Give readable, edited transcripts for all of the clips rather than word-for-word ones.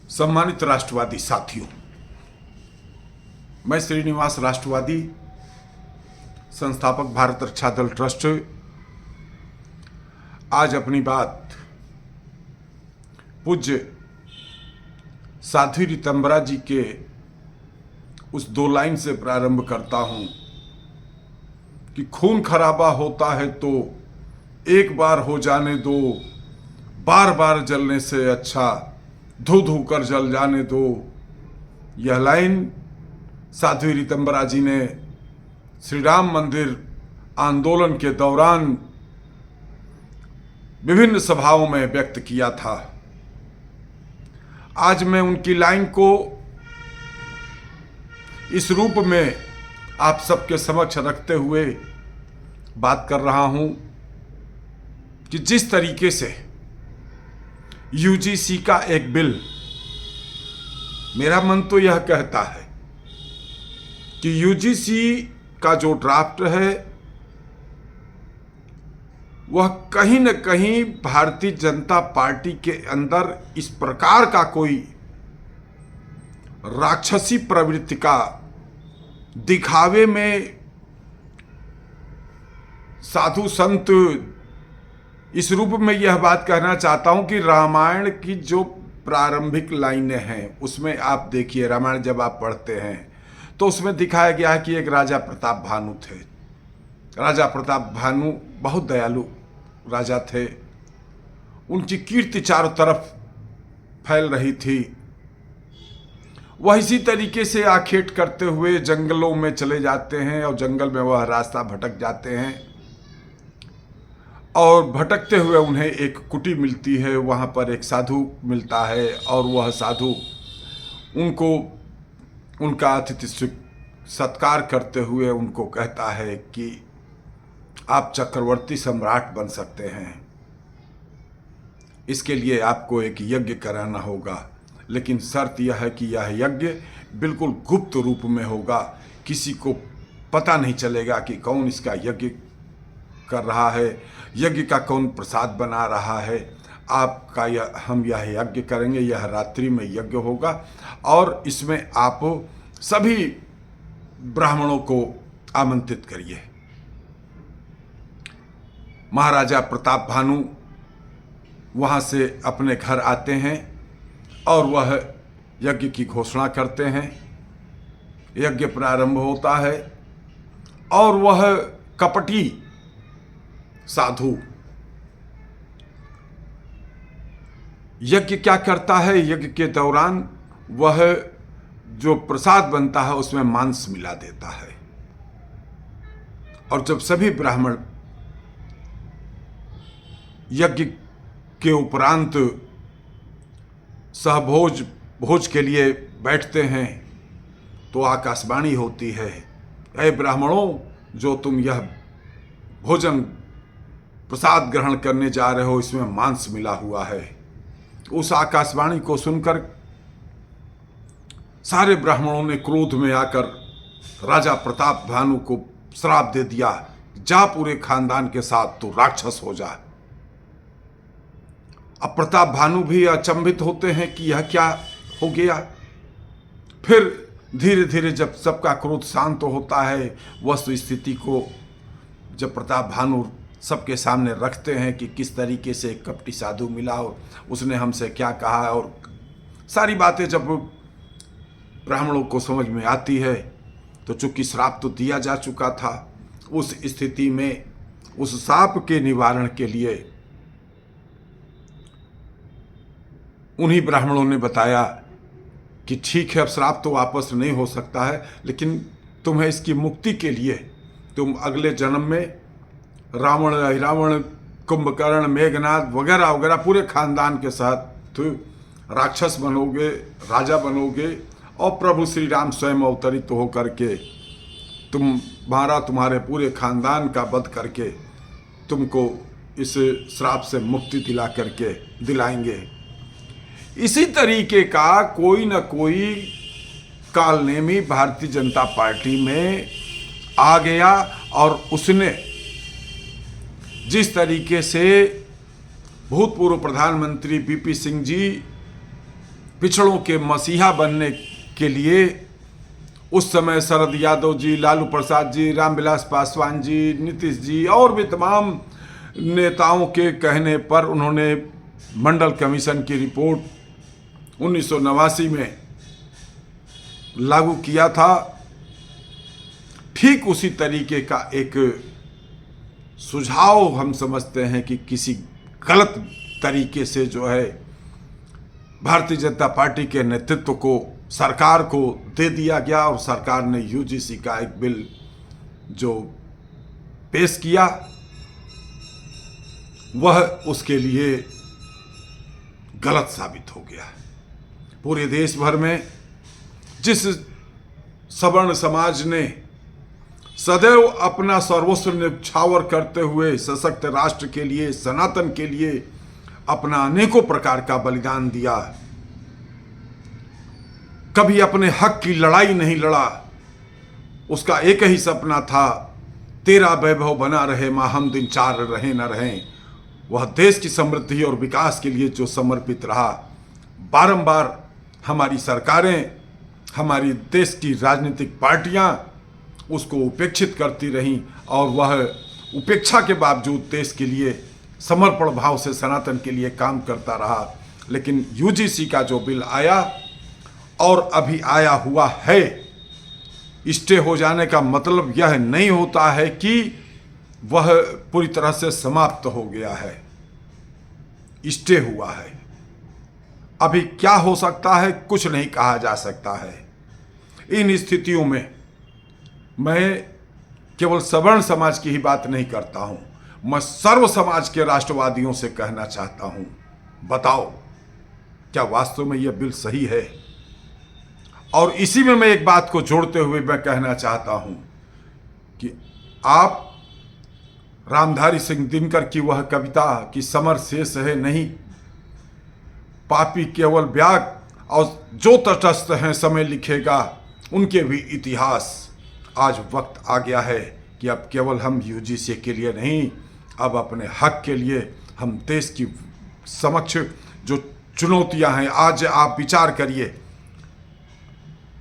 सम्मानित राष्ट्रवादी साथियों, मैं श्रीनिवास राष्ट्रवादी संस्थापक भारत रक्षा दल ट्रस्ट आज अपनी बात पूज्य साध्वी रीतम्बरा जी के उस 2 लाइन से प्रारंभ करता हूं कि खून खराबा होता है तो एक बार हो जाने दो, बार बार जलने से अच्छा धू धू कर जल जाने दो। यह लाइन साध्वी रीतम्बरा जी ने श्री राम मंदिर आंदोलन के दौरान विभिन्न सभाओं में व्यक्त किया था। आज मैं उनकी लाइन को इस रूप में आप सबके समक्ष रखते हुए बात कर रहा हूं कि जिस तरीके से यूजीसी का एक बिल, मेरा मन तो यह कहता है कि यूजीसी का जो ड्राफ्ट है वह कहीं न कहीं भारतीय जनता पार्टी के अंदर इस प्रकार का कोई राक्षसी प्रवृत्ति का दिखावे में साधु संत इस रूप में यह बात कहना चाहता हूं कि रामायण की जो प्रारंभिक लाइनें हैं उसमें आप देखिए, रामायण जब आप पढ़ते हैं तो उसमें दिखाया गया है कि एक राजा प्रताप भानु थे। राजा प्रताप भानु बहुत दयालु राजा थे, उनकी कीर्ति चारों तरफ फैल रही थी। वह इसी तरीके से आखेट करते हुए जंगलों में चले जाते हैं और जंगल में वह रास्ता भटक जाते हैं और भटकते हुए उन्हें एक कुटी मिलती है। वहाँ पर एक साधु मिलता है और वह साधु उनको उनका अतिथि सत्कार करते हुए उनको कहता है कि आप चक्रवर्ती सम्राट बन सकते हैं, इसके लिए आपको एक यज्ञ कराना होगा, लेकिन शर्त यह है कि यह यज्ञ बिल्कुल गुप्त रूप में होगा, किसी को पता नहीं चलेगा कि कौन इसका यज्ञ कर रहा है, यज्ञ का कौन प्रसाद बना रहा है। आपका हम यह यज्ञ करेंगे, यह रात्रि में यज्ञ होगा और इसमें आप सभी ब्राह्मणों को आमंत्रित करिए। महाराजा प्रताप भानु वहाँ से अपने घर आते हैं और वह यज्ञ की घोषणा करते हैं। यज्ञ प्रारंभ होता है और वह कपटी साधु यज्ञ क्या करता है, यज्ञ के दौरान वह जो प्रसाद बनता है उसमें मांस मिला देता है और जब सभी ब्राह्मण यज्ञ के उपरांत भोज के लिए बैठते हैं तो आकाशवाणी होती है, ऐ ब्राह्मणों, जो तुम यह भोजन प्रसाद ग्रहण करने जा रहे हो इसमें मांस मिला हुआ है। उस आकाशवाणी को सुनकर सारे ब्राह्मणों ने क्रोध में आकर राजा प्रताप भानु को श्राप दे दिया, जा पूरे खानदान के साथ तो राक्षस हो जा। अब प्रताप भानु भी अचंभित होते हैं कि यह क्या हो गया। फिर धीरे धीरे जब सबका क्रोध शांत होता है, वस्तु स्थिति को जब प्रताप भानु सबके सामने रखते हैं कि किस तरीके से एक कपटी साधु मिला और उसने हमसे क्या कहा, और सारी बातें जब ब्राह्मणों को समझ में आती है तो चूंकि श्राप तो दिया जा चुका था, उस स्थिति में उस शाप के निवारण के लिए उन्हीं ब्राह्मणों ने बताया कि ठीक है, अब श्राप तो वापस नहीं हो सकता है, लेकिन तुम्हें इसकी मुक्ति के लिए तुम अगले जन्म में रावण, अहिरावण, कुंभकर्ण, मेघनाथ वगैरह वगैरह पूरे खानदान के साथ राक्षस बनोगे, राजा बनोगे और प्रभु श्री राम स्वयं अवतरित होकर के तुम्हारे पूरे खानदान का वध करके तुमको इस श्राप से मुक्ति दिलाएंगे। इसी तरीके का कोई न कोई कालनेमी भारतीय जनता पार्टी में आ गया और उसने जिस तरीके से भूतपूर्व प्रधानमंत्री वीपी सिंह जी पिछड़ों के मसीहा बनने के लिए उस समय शरद यादव जी, लालू प्रसाद जी, रामविलास पासवान जी, नीतीश जी और भी तमाम नेताओं के कहने पर उन्होंने मंडल कमीशन की रिपोर्ट 1989 में लागू किया था। ठीक उसी तरीके का एक सुझाव हम समझते हैं कि किसी गलत तरीके से जो है भारतीय जनता पार्टी के नेतृत्व को, सरकार को दे दिया गया और सरकार ने यूजीसी का एक बिल जो पेश किया वह उसके लिए गलत साबित हो गया। पूरे देश भर में जिस सवर्ण समाज ने सदैव अपना सर्वस्व न्यौछावर करते हुए सशक्त राष्ट्र के लिए, सनातन के लिए अपना अनेकों प्रकार का बलिदान दिया, कभी अपने हक की लड़ाई नहीं लड़ा, उसका एक ही सपना था, तेरा वैभव बना रहे माँ हम दिन चार रहें न रहें। वह देश की समृद्धि और विकास के लिए जो समर्पित रहा। बारंबार हमारी सरकारें, हमारी देश की राजनीतिक पार्टियां उसको उपेक्षित करती रहीं और वह उपेक्षा के बावजूद देश के लिए समर्पण भाव से सनातन के लिए काम करता रहा। लेकिन यूजीसी का जो बिल आया और अभी आया हुआ है, स्टे हो जाने का मतलब यह नहीं होता है कि वह पूरी तरह से समाप्त हो गया है, स्टे हुआ है। अभी क्या हो सकता है कुछ नहीं कहा जा सकता है। इन स्थितियों में मैं केवल सवर्ण समाज की ही बात नहीं करता हूं, मैं सर्व समाज के राष्ट्रवादियों से कहना चाहता हूं, बताओ क्या वास्तव में यह बिल सही है? और इसी में मैं एक बात को जोड़ते हुए मैं कहना चाहता हूं कि आप रामधारी सिंह दिनकर की वह कविता कि समर शेष है नहीं, पापी केवल व्याग, और जो तटस्थ हैं समय लिखेगा उनके भी इतिहास। आज वक्त आ गया है कि अब केवल हम यूजीसी के लिए नहीं, अब अपने हक के लिए हम देश की समक्ष जो चुनौतियां हैं, आज आप विचार करिए,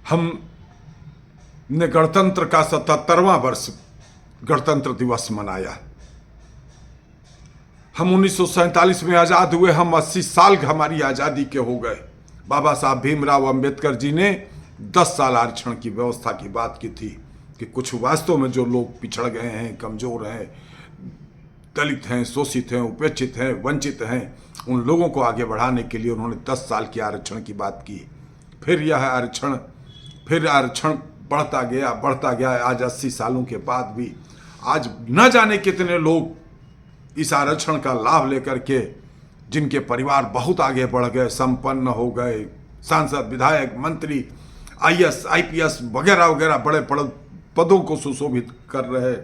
हमने गणतंत्र का 77वां वर्ष गणतंत्र दिवस मनाया। हम 1947 में आज़ाद हुए, हम 80 साल हमारी आज़ादी के हो गए। बाबा साहब भीमराव अंबेडकर जी ने 10 साल आरक्षण की व्यवस्था की बात की थी कि कुछ वास्तव में जो लोग पिछड़ गए हैं, कमज़ोर हैं, दलित हैं, शोषित हैं, उपेक्षित हैं, वंचित हैं, उन लोगों को आगे बढ़ाने के लिए उन्होंने 10 साल के आरक्षण की बात की। फिर यह आरक्षण बढ़ता गया। आज 80 सालों के बाद भी आज न जाने कितने लोग इस आरक्षण का लाभ लेकर के, जिनके परिवार बहुत आगे बढ़ गए, संपन्न हो गए, सांसद, विधायक, मंत्री, आईएएस, आईपीएस वगैरह वगैरह बड़े पदों को सुशोभित कर रहे।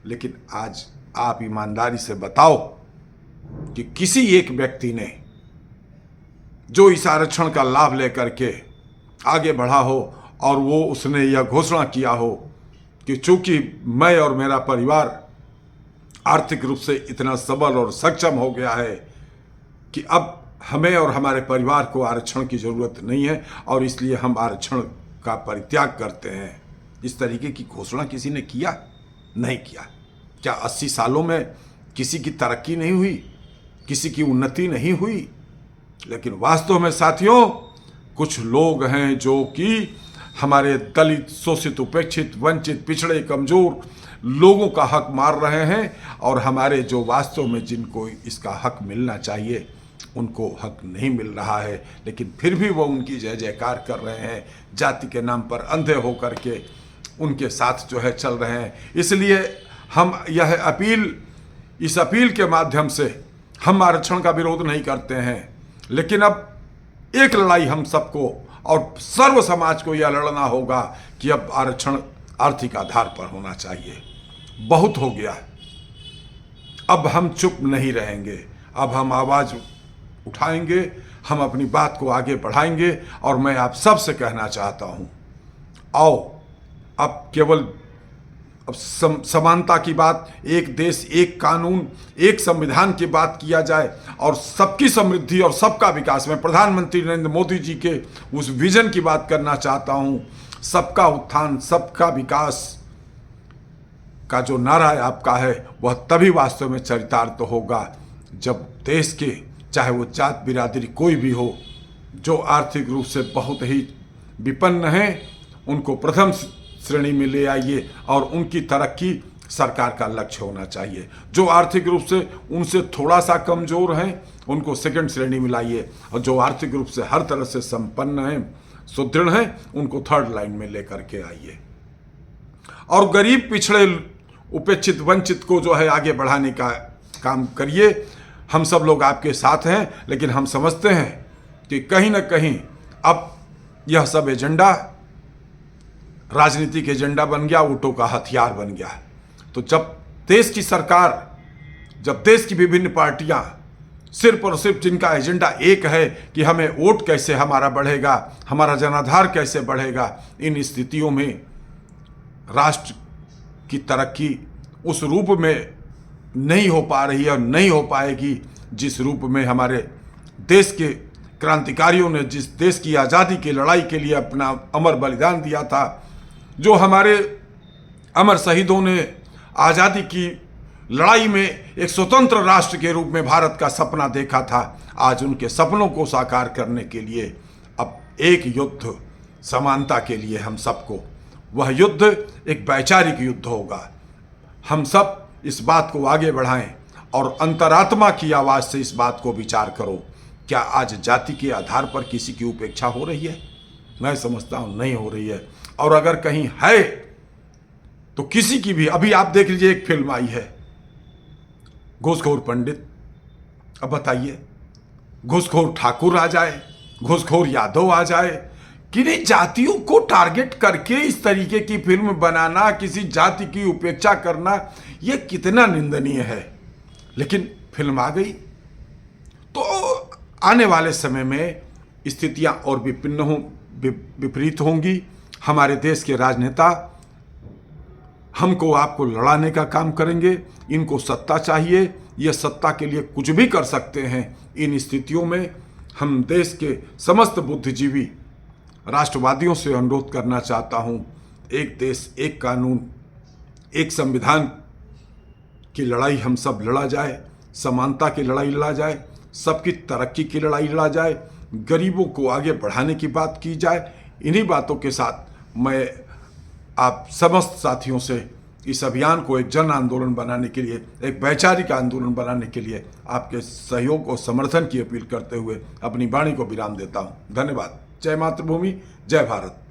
लेकिन आज आप ईमानदारी से बताओ कि किसी एक व्यक्ति ने जो इस आरक्षण का लाभ लेकर के आगे बढ़ा हो और वो उसने यह घोषणा किया हो कि चूंकि मैं और मेरा परिवार आर्थिक रूप से इतना सबल और सक्षम हो गया है कि अब हमें और हमारे परिवार को आरक्षण की ज़रूरत नहीं है और इसलिए हम आरक्षण का परित्याग करते हैं, इस तरीके की घोषणा किसी ने किया? नहीं किया। क्या 80 सालों में किसी की तरक्की नहीं हुई, किसी की उन्नति नहीं हुई? लेकिन वास्तव में साथियों, कुछ लोग हैं जो कि हमारे दलित, शोषित, उपेक्षित, वंचित, पिछड़े, कमज़ोर लोगों का हक मार रहे हैं और हमारे जो वास्तव में जिनको इसका हक मिलना चाहिए उनको हक नहीं मिल रहा है। लेकिन फिर भी वो उनकी जय जयकार कर रहे हैं, जाति के नाम पर अंधे होकर के उनके साथ जो है चल रहे हैं। इसलिए हम इस अपील के माध्यम से हम आरक्षण का विरोध नहीं करते हैं, लेकिन अब एक लड़ाई हम सबको और सर्व समाज को यह लड़ना होगा कि अब आरक्षण आर्थिक आधार पर होना चाहिए। बहुत हो गया, अब हम चुप नहीं रहेंगे, अब हम आवाज़ उठाएंगे, हम अपनी बात को आगे बढ़ाएंगे। और मैं आप सब से कहना चाहता हूँ, आओ अब केवल अब समानता की बात, एक देश एक कानून एक संविधान की बात किया जाए और सबकी समृद्धि और सबका विकास, मैं प्रधानमंत्री नरेंद्र मोदी जी के उस विजन की बात करना चाहता हूँ। सबका उत्थान सबका विकास का जो नारा आपका है वह तभी वास्तव में चरितार्थ होगा जब देश के, चाहे वो जात बिरादरी कोई भी हो, जो आर्थिक रूप से बहुत ही विपन्न हैं उनको प्रथम श्रेणी में ले आइए और उनकी तरक्की सरकार का लक्ष्य होना चाहिए। जो आर्थिक रूप से उनसे थोड़ा सा कमज़ोर हैं उनको सेकंड श्रेणी में लाइए और जो आर्थिक रूप से हर तरह से संपन्न हैं, सुदृढ़ हैं, उनको थर्ड लाइन में लेकर के आइए। और गरीब, पिछड़े, उपेक्षित, वंचित को जो है आगे बढ़ाने का काम करिए। हम सब लोग आपके साथ हैं, लेकिन हम समझते हैं कि कहीं ना कहीं अब यह सब एजेंडा राजनीतिक एजेंडा बन गया, वोटों का हथियार बन गया। तो जब देश की सरकार, जब देश की विभिन्न पार्टियां सिर्फ और सिर्फ जिनका एजेंडा एक है कि हमें वोट कैसे हमारा बढ़ेगा, हमारा जनाधार कैसे बढ़ेगा, इन स्थितियों में राष्ट्र की तरक्की उस रूप में नहीं हो पा रही है और नहीं हो पाएगी जिस रूप में हमारे देश के क्रांतिकारियों ने जिस देश की आज़ादी की लड़ाई के लिए अपना अमर बलिदान दिया था, जो हमारे अमर शहीदों ने आज़ादी की लड़ाई में एक स्वतंत्र राष्ट्र के रूप में भारत का सपना देखा था। आज उनके सपनों को साकार करने के लिए अब एक युद्ध समानता के लिए हम सबको, वह युद्ध एक वैचारिक युद्ध होगा। हम सब इस बात को आगे बढ़ाएं और अंतरात्मा की आवाज़ से इस बात को विचार करो, क्या आज जाति के आधार पर किसी की उपेक्षा हो रही है? मैं समझता हूँ नहीं हो रही है। और अगर कहीं है तो किसी की भी, अभी आप देख लीजिए एक फिल्म आई है घूसखोर पंडित। अब बताइए, घूसखोर ठाकुर आ जाए, घूसखोर यादव आ जाए, किन्हीं जातियों को टारगेट करके इस तरीके की फिल्म बनाना, किसी जाति की उपेक्षा करना, यह कितना निंदनीय है। लेकिन फिल्म आ गई तो आने वाले समय में स्थितियां और विपरीत होंगी। हमारे देश के राजनेता हमको आपको लड़ाने का काम करेंगे। इनको सत्ता चाहिए, यह सत्ता के लिए कुछ भी कर सकते हैं। इन स्थितियों में हम देश के समस्त बुद्धिजीवी राष्ट्रवादियों से अनुरोध करना चाहता हूं, एक देश एक कानून एक संविधान की लड़ाई हम सब लड़ा जाए, समानता की लड़ाई लड़ा जाए, सबकी तरक्की की लड़ाई लड़ा जाए, गरीबों को आगे बढ़ाने की बात की जाए। इन्हीं बातों के साथ मैं आप समस्त साथियों से इस अभियान को एक जन आंदोलन बनाने के लिए, एक वैचारिक आंदोलन बनाने के लिए आपके सहयोग और समर्थन की अपील करते हुए अपनी वाणी को विराम देता हूं। धन्यवाद। जय मातृभूमि, जय भारत।